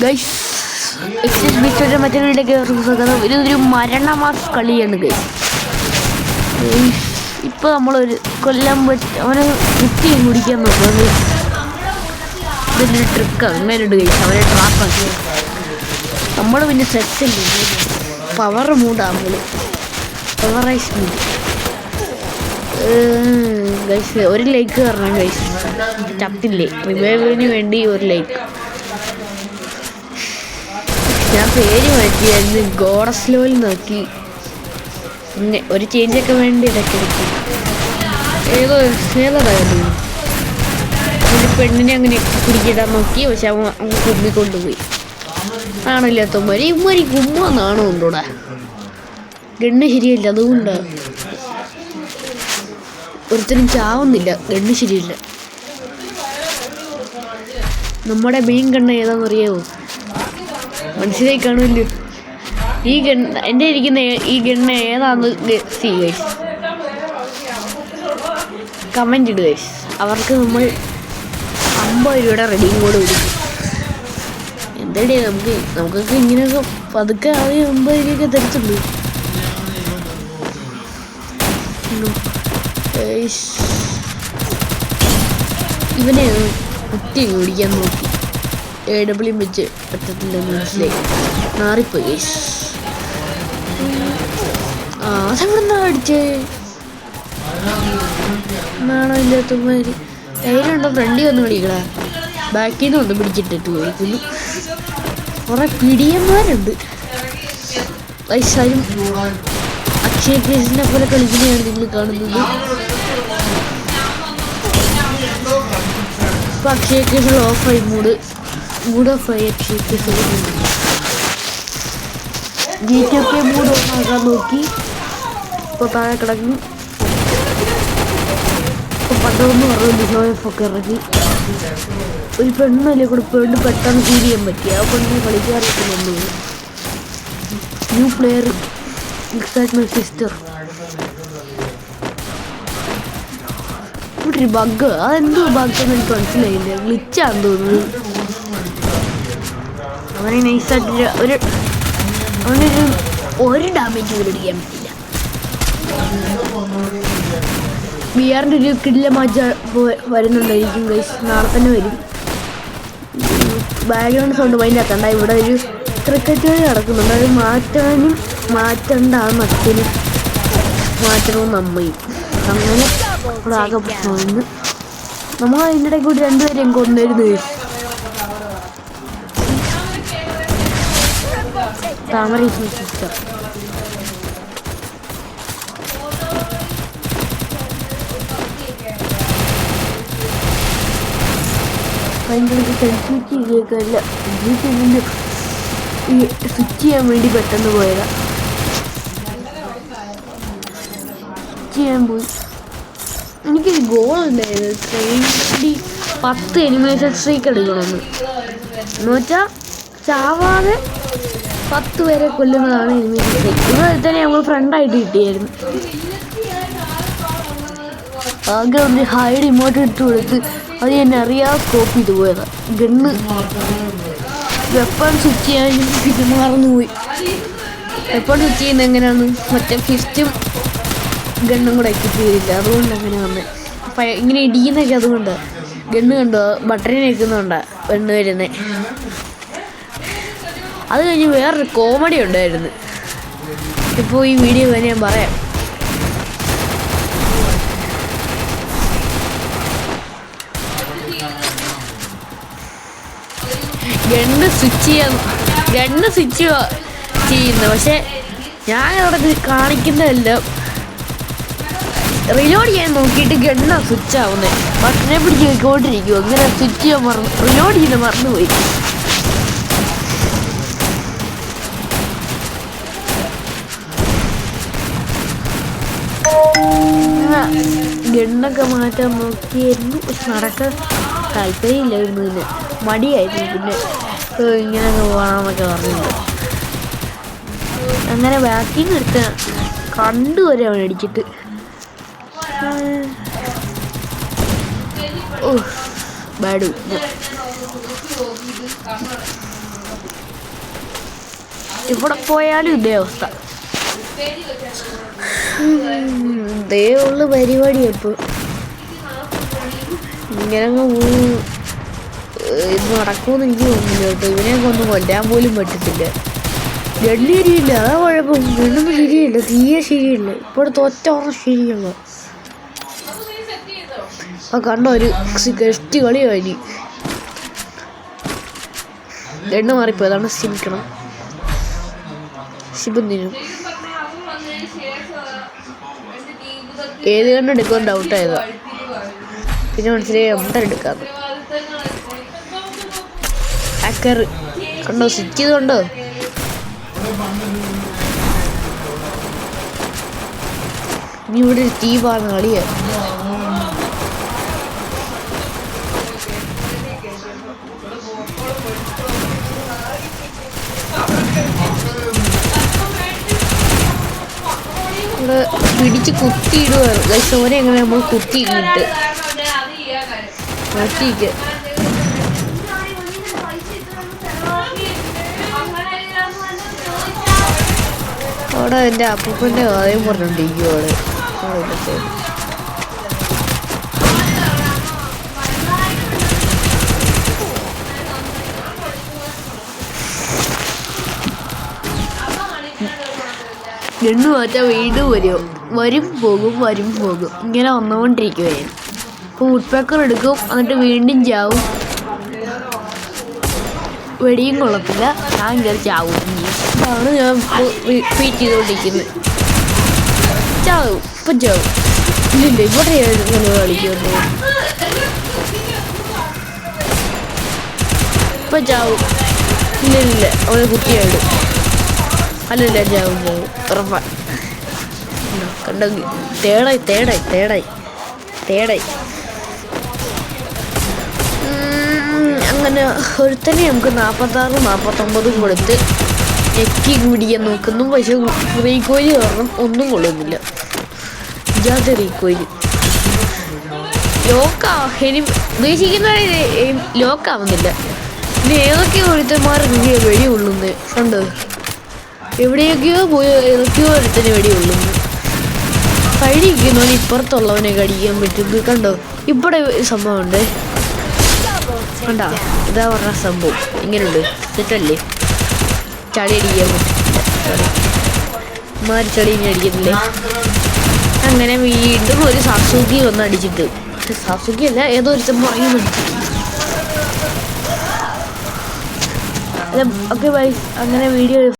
Guys excise ബീച്ചോടെ മറ്റൊരു ഇതൊരു മരണമാസ് കളിയാണ് ഗൈസ്. ഇപ്പൊ നമ്മളൊരു കൊല്ലം അവനെ കുത്തി കുടിക്കാൻ നോക്കുന്നത് ഇതൊരു ട്രിക്കാണ്. അങ്ങനെയുണ്ട് ഗൈസ്, അവരെ ട്രാപ്പാക്കി. നമ്മൾ പിന്നെ സെറ്റല്ലേ പവർ മൂടാകുമ്പോൾ പവറൈസ് മൂഡ് ഗൈസ്. ഒരു ലൈക്ക് പറഞ്ഞ ഗൈസ് ചത്തില്ലേ, റിവൈവിന് വേണ്ടി ഒരു ലൈക്ക്. ഞാൻ പേര് മാറ്റിയായിരുന്നു, ഗോഡസ്ലോയിൽ നോക്കി ഒരു ചേഞ്ചൊക്കെ വേണ്ടി ഇതൊക്കെ എടുക്കും. ഏതായിരുന്നു ഒരു പെണ്ണിനെ അങ്ങനെ കുടിക്കിടാൻ നോക്കി, പക്ഷെ അവൻ കുമ്മിക്കൊണ്ടുപോയി. ആണില്ലാത്തമാര് ഇമാരി കുമ്മെന്നാണോ ഉണ്ടോടാ, ഗണ്ണ് ശരിയല്ല, അതുകൊണ്ടാണ് ഒരുത്തരും ചാവുന്നില്ല. ഗണ്ണ് ശരിയല്ല. നമ്മുടെ മെയിൻ ഗണ്ണ് ഏതാണെന്നറിയാമോ? മനസ്സിലായി കാണുമല്ലോ. ഈ ഗണ്ണ് എൻ്റെ ഇരിക്കുന്ന ഈ ഗണ്ണ് ഏതാന്ന് ഗൈസ് കമൻ്റ് ഇടുക ഗൈസ്. അവർക്ക് നമ്മൾ 50 രൂപയുടെ റെഡിയും കോഡ് കൊടുക്കും. എന്താടേ നമുക്കൊക്കെ ഇങ്ങനെയൊക്കെ പതുക്കെ ആദ്യം 50 രൂപയൊക്കെ തരത്തുള്ളൂ. ഇവനെ കുത്തി ഓടിക്കാൻ നോക്കി, AW വെച്ച് പറ്റത്തില്ലെന്ന് മനസ്സിലായി, മാറിപ്പോയി ഗൈസ്. അതെവിടെന്നാ അടിച്ചേ? നാണോ ഇല്ലാത്തമാര്. ധൈര്യമുണ്ടോ ഫ്രണ്ടിൽ വന്ന് പിടിക്കടാ. ബാക്കിൽ നിന്ന് ഒന്ന് പിടിച്ചിട്ടിട്ട് പോയിരിക്കുന്നു. കുറെ പിടിയന്മാരുണ്ട് വയസ്സായും. അക്ഷയ കേസിനെ പോലെ കളിക്കുന്നതാണ് നിങ്ങൾ കാണുന്നത്. ഇപ്പൊ അക്ഷയ കേസുകൾ ഓഫായി, മൂഡ് ഓഫായി. അക്ഷയ കേസുകൾ GTA മൂഡ് ഓണാക്കാൻ നോക്കി, ഇപ്പോൾ താഴെ കിടക്കും. ഇപ്പോൾ 11 ഷോയൊക്കെ ഇറങ്ങി. ഒരു പെണ്ണല്ലേ കൂടെ പെണ്ണ് പെട്ടെന്ന് ഫീൽ ചെയ്യാൻ പറ്റി. ആ പെണ്ണിനെ കളിക്കാറില്ല. New player excitement sister. ഇവിടെ ഒരു ബഗ്, അതെന്തോ ബഗ്ഗെന്ന് എനിക്ക് മനസ്സിലായില്ല. ഗ്ലിച്ചാന്ന് തോന്നുന്നു. അവനെ നൈസായിട്ട് ഒരു ഡാമേജ് പോലും അടിക്കാൻ പറ്റില്ല. ബിആറിൻ്റെ ഒരു കിടില മാച്ച് വരുന്നുണ്ടായിരിക്കും ഗൈസ്, നാളെ തന്നെ വരും. ബാക്ക്ഗ്രൗണ്ട് സൗണ്ട് ഭയങ്കര ഇവിടെ ഒരു ക്രിക്കറ്റ് കളി നടക്കുന്നുണ്ട്. അത് മാറ്റണ്ട ആ മറ്റൊരു മാറ്റവും നമ്മയും അങ്ങനെ ഇവിടെ ആകെ പ്രശ്നമാണ്. നമ്മൾ അതിൻ്റെ ഇടയ്ക്ക് കൂടി 2 പേരെയും കൊന്നിരുന്നു ഗൈസ്. താമര സിസ്റ്റർ കേൾക്കാനില്ല. ഈ സ്വിച്ച് ചെയ്യാൻ വേണ്ടി പെട്ടെന്ന് പോയതാ. സ്വിച്ച് ചെയ്യാൻ പോയി. എനിക്കൊരു ഗോളുണ്ടായിരുന്നു, ട്രെയിൻ വേണ്ടി 10 എലിമിനേഷൻ സ്ട്രീക്ക് എടുക്കണമെന്ന്. എന്നുവെച്ചാൽ ചാവാതെ 10 പേരെ കൊല്ലുന്നതാണ് എലിമിനേഷൻ സ്ട്രീക്ക്. ഇത് തന്നെ നമ്മൾ ഫ്രണ്ടായിട്ട് കിട്ടിയായിരുന്നു. ആകെ ഒന്ന് ഹൈഡ് ഇമോട്ട് ഇട്ട് കൊടുത്ത് അത് ഞാൻ അറിയാതെ സ്കോപ്പ് ചെയ്ത് പോയതാണ്. ഗണ്ണ് വെപ്പൺ സ്വിച്ച് ചെയ്യാനും ഇത് മറന്നുപോയി. വെപ്പൺ സ്വിച്ച് ചെയ്യുന്നത് എങ്ങനെയാണ്? മറ്റേ ഫിസ്റ്റും ഗണ്ണും കൂടെ എക്യൂപ്പ് ചെയ്തില്ല, അതുകൊണ്ട് അങ്ങനെ വന്നത്. അപ്പം ഇങ്ങനെ ഇടിക്കുന്നൊക്കെ അതുകൊണ്ട് ഗണ്ണ് കണ്ടോ ബട്ടറിന് നിൽക്കുന്നുണ്ടാ ഗണ്ണ് വരുന്നത്. അത് കഴിഞ്ഞ് വേറൊരു കോമഡി ഉണ്ടായിരുന്നു. ഇപ്പോൾ ഈ വീഡിയോ തന്നെ ഞാൻ പറയാം. ഗണ്ണ് സ്വിച്ച് ചെയ്യുന്നു, പക്ഷെ ഞാൻ അവിടെ കാണിക്കുന്നതല്ല. റിലോഡ് ചെയ്യാൻ നോക്കിയിട്ട് ഗണ്ണ സ്വിച്ച് ആവുന്നത്. ബട്ടനെ പിടിച്ച് നോക്കിക്കൊണ്ടിരിക്കും. അങ്ങനെ സ്വിച്ച് ചെയ്യാൻ റിലോഡ് ചെയ്യുന്ന മറന്നുപോയി. ഗണ്ണൊക്കെ മാറ്റാൻ നോക്കിയായിരുന്നു, പക്ഷെ നടക്കാൻ താല്പര്യമില്ലായിരുന്നു. പിന്നെ മടിയായിരുന്നു. പിന്നെ ഇങ്ങനെയൊക്കെ പോകണമെന്നൊക്കെ പറഞ്ഞിട്ടുണ്ട്. അങ്ങനെ ബാക്കിങ് എടുത്ത കണ്ടുവരെ അവൻ അടിച്ചിട്ട്. ബാഡു ഇവിടെ പോയാലും ഇതേ അവസ്ഥ. ഇതേ ഉള്ള പരിപാടിയാ ഇപ്പോൾ. ഇങ്ങനെ ഇത് നടക്കുമെന്ന് എനിക്ക് തോന്നുന്നില്ല കേട്ടോ. ഇവനെയൊക്കെ ഒന്നും കൊല്ലാൻ പോലും പറ്റത്തില്ല. ഗണ്ണ് ശരിയില്ല, അതാ കുഴപ്പം. ഗണ്ണൊന്നും ശരിയില്ല, തീരെ ശരിയില്ല. ഇപ്പോൾ തോറ്റ ഓർമ്മ ശരിയല്ല. ആ കണ്ടോ, ഒരു ഗസ്റ്റ് കളി കഴിഞ്ഞു. ഗണ്ണ് മാറിപ്പോ, അതാണ് ശ്രമിക്കണം. ശിബന്തിനും ഏത് കണ്ടെടുക്കുമെന്ന് ഡൗട്ടായതാ. പിന്നെ മനസ്സിലായി എന്താണെടുക്കാന്ന്. ഹാക്കർ കണ്ടോ, സ്വിച്ച് ചെയ്ത് കണ്ടോ. ഇനി ഇവിടെ ഒരു ടീമാണ് കളിയാ. ഇവിടെ പിടിച്ച് കുത്തിയിടുവാണ്. സോനെ എങ്ങനെ നമ്മൾ കുത്തിയിട്ട് മാറ്റിയിരിക്കുക. അവിടെ എൻ്റെ അപ്പൂപ്പൻ്റെ കാര്യം പറഞ്ഞോണ്ടിരിക്കുവാണ്. ഗണ്ണ് മാറ്റാൻ വീണ്ടും വരും പോകും ഇങ്ങനെ വന്നുകൊണ്ടിരിക്കുകയാണ്. ഇപ്പോൾ വുഡ് പേക്കർ എടുക്കും, എന്നിട്ട് വീണ്ടും ചാവും. വെടിയും കൊള്ളത്തില്ല, ഞാൻ കയറി ചാവും. ഇതാണ് ഞാൻ റിപ്പീറ്റ് ചെയ്തുകൊണ്ടിരിക്കുന്നത്. ചാവും, ഇപ്പം ചാവും. ഇല്ലില്ല, ഇവിടെ ഇങ്ങനെ കളിക്കുന്നു. ഇപ്പം ചാവും. ഇല്ലില്ല, അവനെ കുത്തിയായിടും. അല്ലല്ല, ചാവും ഉറപ്പാ. കണ്ടോ, തേടായി. അങ്ങനെ ഒരുത്തനെ നമുക്ക് 46, 49 കൊടുത്ത് ഞെക്കി പിടിക്കാൻ നോക്കുന്നു. പക്ഷെ റീകോയിൽ കാരണം ഒന്നും കൊള്ളുന്നില്ല. ഇജാതെ റീകോയിൽ ഉദ്ദേശിക്കുന്ന ലോക്കാവുന്നില്ല. പിന്നെ ഏതൊക്കെയോ ഒരുത്തന്മാർ വെടി കൊള്ളുന്നത് കണ്ടോ. എവിടെയൊക്കെയോ പോയി ഏതൊക്കെയോ ഒരുത്തന്നെ വെടി കൊള്ളുന്നു. കടിക്കുന്നവന് ഇപ്പുറത്തുള്ളവനെ കടിക്കാൻ പറ്റും. കണ്ടോ, ഇവിടെ സംഭവമുണ്ട് കണ്ടോ. ഇതാ പറഞ്ഞ സംഭവം ഇങ്ങനെയുണ്ട്. തെറ്റല്ലേ, ചളി അടിക്കാൻ പറ്റും. ചളീനെ അടിക്കുന്നില്ലേ. അങ്ങനെ വീണ്ടും ഒരു സാസുക്കി വന്ന് അടിച്ചിട്ട്, സാസുക്കി അല്ല, ഏതോ ഒരു സംഭവം ഓക്കെ ബൈ. അങ്ങനെ വീഡിയോ